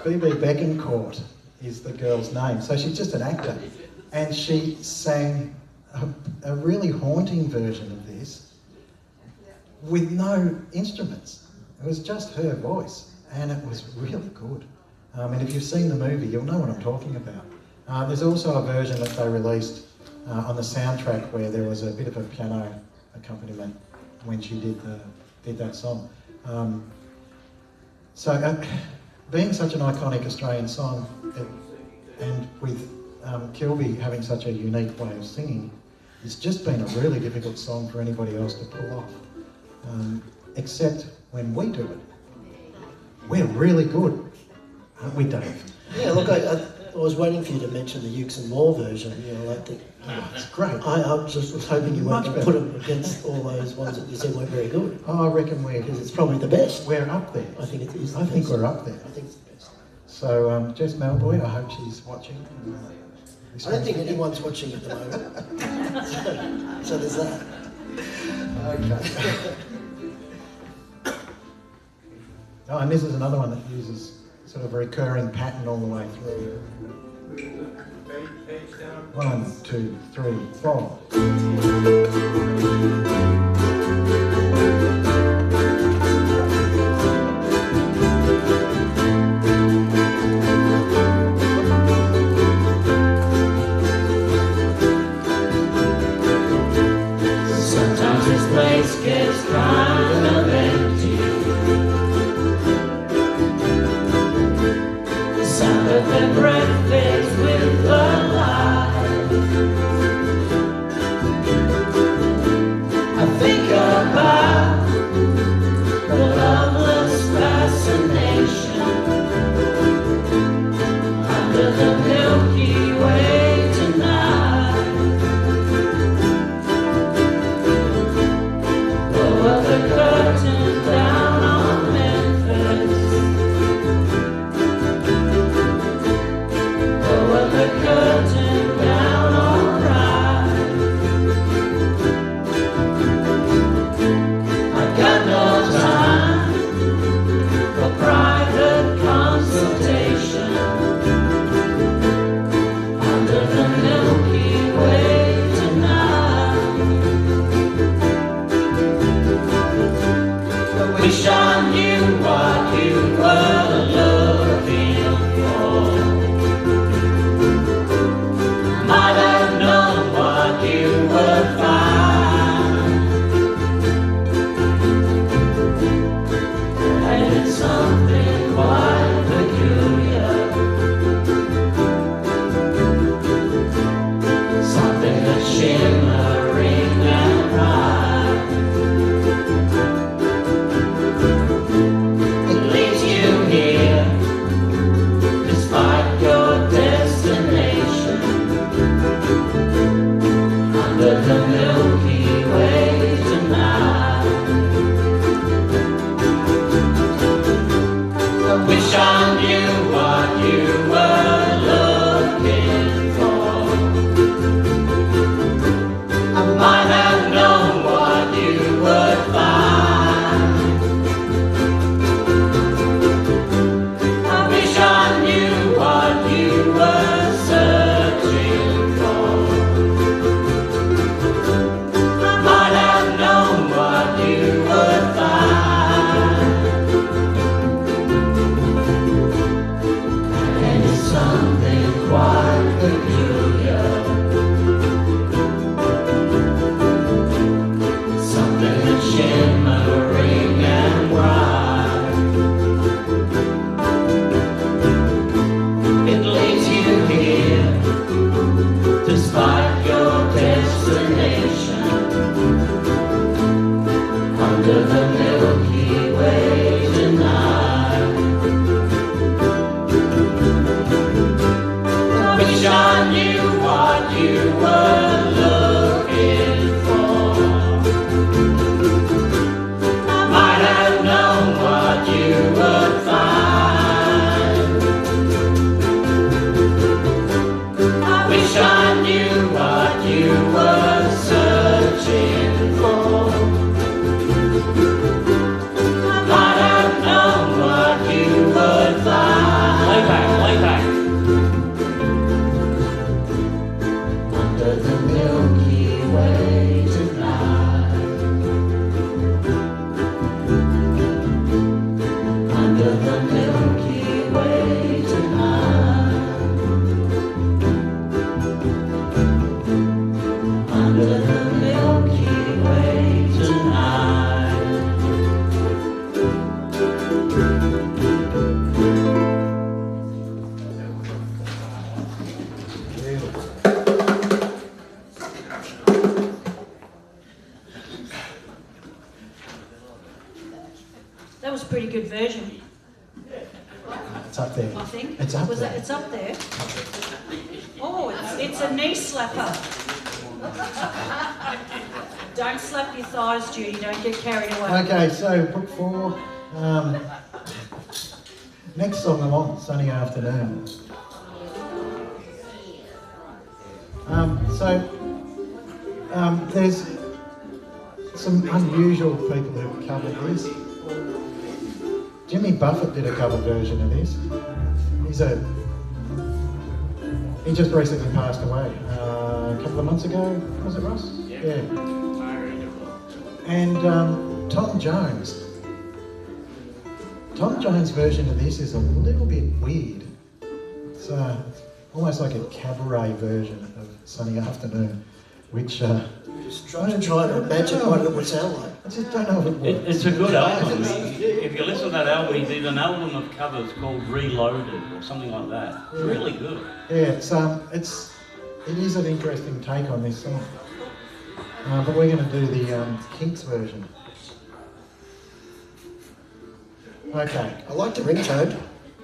BB Becancourt is the girl's name. So she's just an actor. And she sang a really haunting version of this with no instruments. It was just her voice, and it was really good. And if you've seen the movie, you'll know what I'm talking about. There's also a version that they released on the soundtrack where there was a bit of a piano accompaniment when she did that song. So being such an iconic Australian song, and with Kilby having such a unique way of singing, it's just been a really difficult song for anybody else to pull off, except when we do it. We're really good, aren't we, Dave? Yeah, look, I was waiting for you to mention the Ukes and More version. You know, like the, It's great. I just was hoping you weren't Much going to put them against all those ones that you said weren't very good, Oh, I reckon because it's probably the best. we're up there. I think it is. I think we're up there. I think it's the best. So, Jess Melboy, I hope she's watching. I don't think anyone's watching at the moment. so there's that. Okay. Oh, and this is another one that uses sort of a recurring pattern all the way through. 1, 2, 3, 4. Sometimes this place gets kind of empty. The sound of their breath fades with the light. I think about the loveless fascination under the Milky Way tonight. Lower the curtain down on Memphis. Lower the curtain down on Rye. I've got no time for private consultation under the Milky Way tonight. I wish I knew what you were looking for. Might have known what you would find. And it's something quite peculiar. Something that's shimmering and bright. It leaves you here, despite your destination, under the Milky Way tonight. I wish I knew what you were looking for. I might have known what you would find. I wish I knew what you were searching for. I might have known what you would find. And it's something quite peculiar. Something that's shimmering and bright. It leaves you here, despite your destination, under the Milky Way tonight. I wish I knew what you were looking for. I might have known what you would find. I wish I knew what you were searching for. I might have known what you would find. Way back. Under the Milky Way tonight. Under the Milky Way tonight. Under the Milky Way tonight. That was a pretty good version. It's up there. I think. It's up there. It's up there. Oh, it's a knee slapper. Don't slap your thighs, Judy. Don't get carried away. Okay, so book 4. Next song along, Sunny Afternoon. There's some unusual people who covered this. Jimmy Buffett did a cover version of this. He just recently passed away a couple of months ago. Was it, Ross? Yeah. And Tom Jones. Tom Jones' version of this is a little bit weird. It's almost like a cabaret version of Sunny Afternoon, which Just trying to imagine what it would sound like. I just don't know if it works. It's a good album. If you listen to that album, he did an album of covers called Reloaded or something like that. It's really good. Yeah, it is an interesting take on this song. But we're going to do the Kinks version. Okay. I like the ringtone.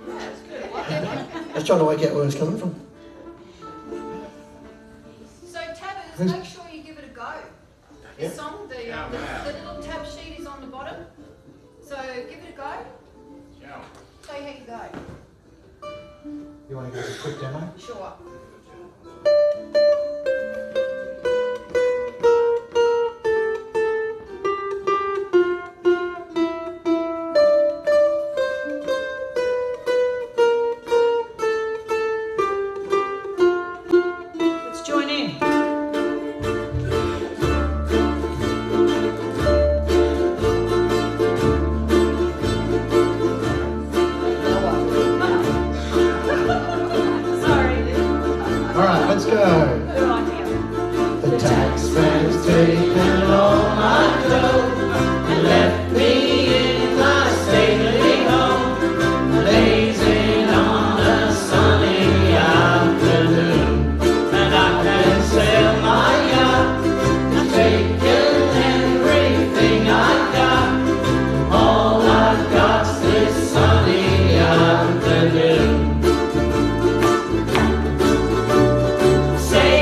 I was trying to work out where it was coming from. So tabbers, Who's- make sure you give it a go. Yeah. This song, the little tab sheet is on the bottom. So give it a go. Say how you go. You want to give us a quick demo? Sure. Let's join in. Sorry. All right, let's go. Good idea. The tax man's Taken all my dough and left me in my stately home, blazing on a sunny afternoon. And I can sail my yacht, and taken everything I got. All I've got's this sunny afternoon. Say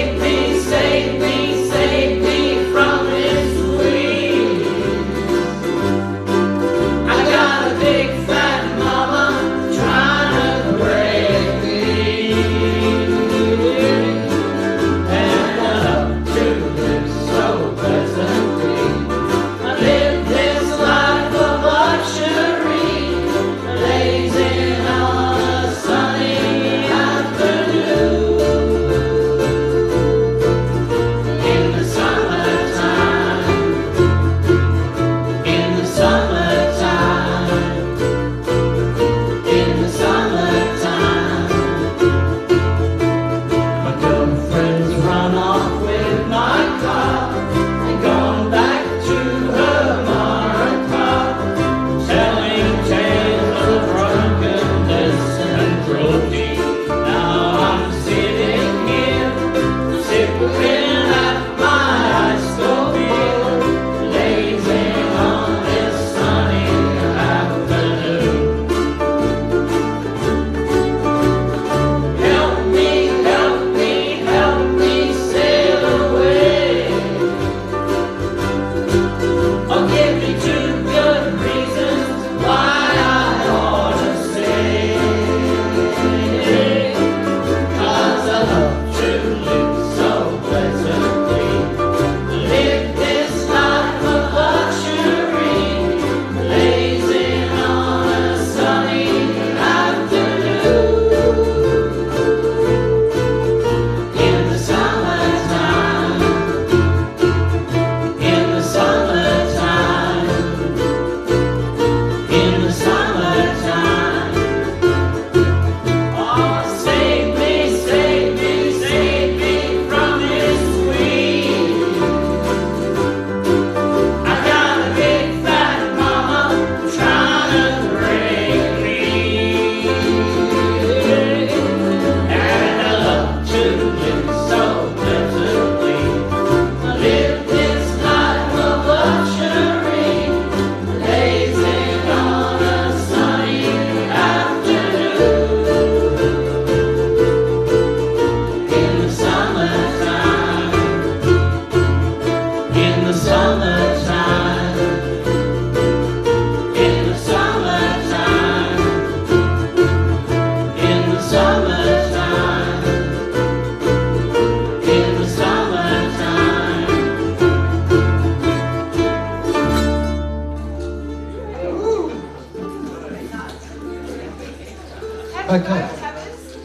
Okay. Tabbers?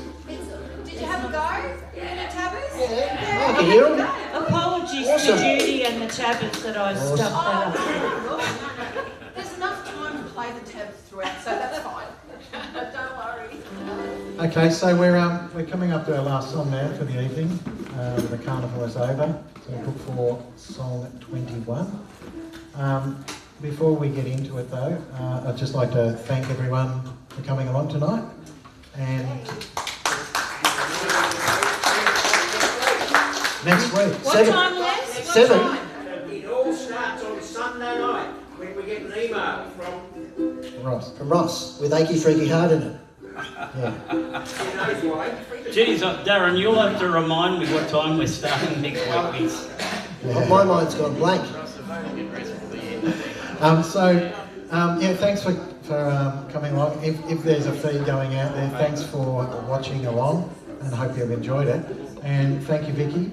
Did you have a go? Yeah. Tabbers? Yeah, I can hear 'em. Apologies Awesome. to Judy and the tabbers that I stuffed that up. Oh, there's enough time to play the tabs throughout, so that's fine. Don't worry. Okay, so we're coming up to our last song now for the evening. The carnival is over, so we'll look for song 21. Before we get into it though, I'd just like to thank everyone for coming along tonight. And next week, What time, Les? What 7. time? It all starts on Sunday night when we get an email from Ross. From Ross, with Achy Freaky Heart in it. Yeah. who knows why. Geez, Darren, you'll have to remind me what time we're starting next week. My mind's gone blank. Yeah, thanks for coming along. If there's a feed going out there, thanks for watching along, and hope you've enjoyed it. And thank you, Vicky.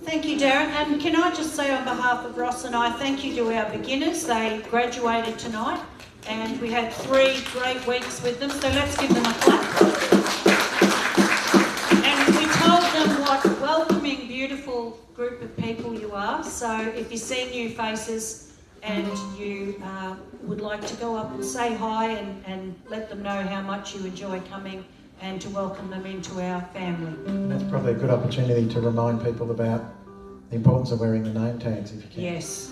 Thank you, Darren. And can I just say on behalf of Ross and I, thank you to our beginners. They graduated tonight and we had 3 great weeks with them, so let's give them a clap. And we told them what a welcoming, beautiful group of people you are. So if you see new faces and you would like to go up and say hi and let them know how much you enjoy coming and to welcome them into our family. And that's probably a good opportunity to remind people about the importance of wearing the name tags if you can. Yes.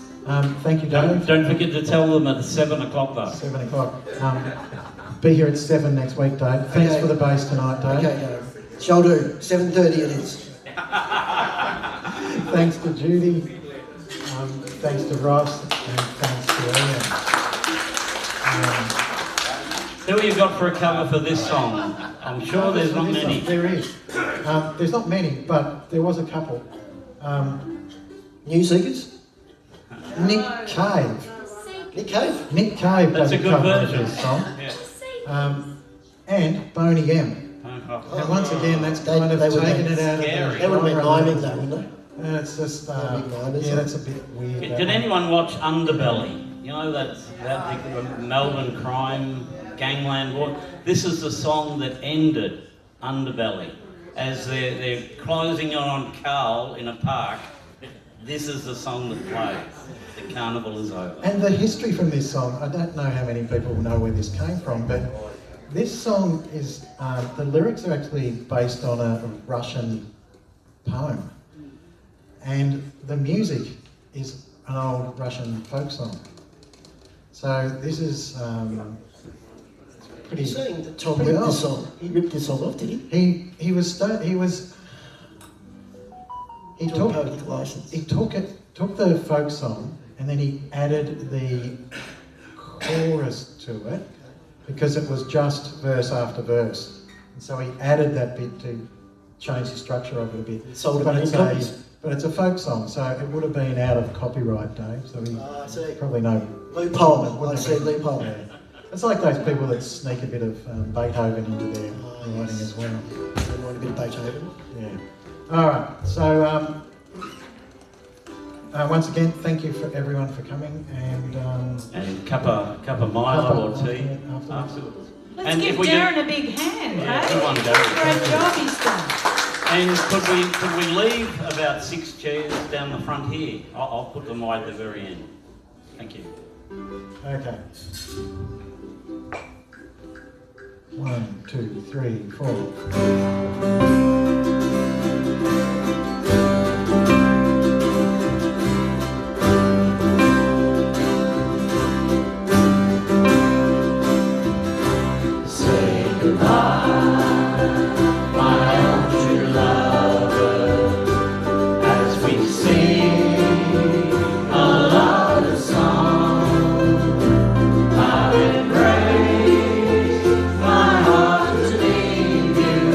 Thank you, Dave. Don't forget to tell them at 7 o'clock though. 7 o'clock. Be here at 7 next week, Dave. Thanks Okay. for the bass tonight, Dave. Okay, Darren. Shall do. 7:30 it is. Thanks to Judy. Thanks to Ross. And thanks to Ian. Who have you got for a cover for this song? I'm sure there's not many. There is. There's not many, but there was a couple. New Seekers? Nick Cave. Nick Cave? Nick Cave That's does a good cover of version. this song. Yeah. And Boney M. And once again, that's They- kind of they would taken be it out scary. of the They would have been genre. miming though, wouldn't they? It's just, They're big mimers. yeah, that's a bit weird. that Did one. anyone watch Underbelly? You know that big Melbourne crime gangland war? This is the song that ended Underbelly. As they're closing on Carl in a park, this is the song that plays. The carnival is over. And the history from this song, I don't know how many people know where this came from, but this song is, the lyrics are actually based on a Russian poem. And the music is an old Russian folk song. So this is pretty... You're saying that Tom pretty ripped old. this song. He ripped this song off, did he? He Took poetic license. He took the folk song and then he added the chorus to it because it was just verse after verse. And so he added that bit to change the structure of it a bit. Sold a but million copies. but it's a folk song, so it would have been out of copyright, Dave. So he I see. probably no Loophole. I wouldn't see have been- loophole. yeah. It's like those people that sneak a bit of Beethoven into their writing as well. I want a bit of Beethoven. Yeah. All right. So once again, thank you for everyone for coming, and And cup of Milo or tea afterwards. afterwards. Let's And give if we Darren a big hand, Yeah, hey? good one, Darren. Great job he's done. And could we leave about 6 chairs down the front here? I'll put them right at the very end. Thank you. Okay. 1, 2, 3, 4. Say goodbye, my own true lover, as we sing a love song. I've embraced my heart to leave you.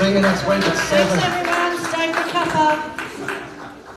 See you next week at 7. Thanks everyone, stay for cuppa.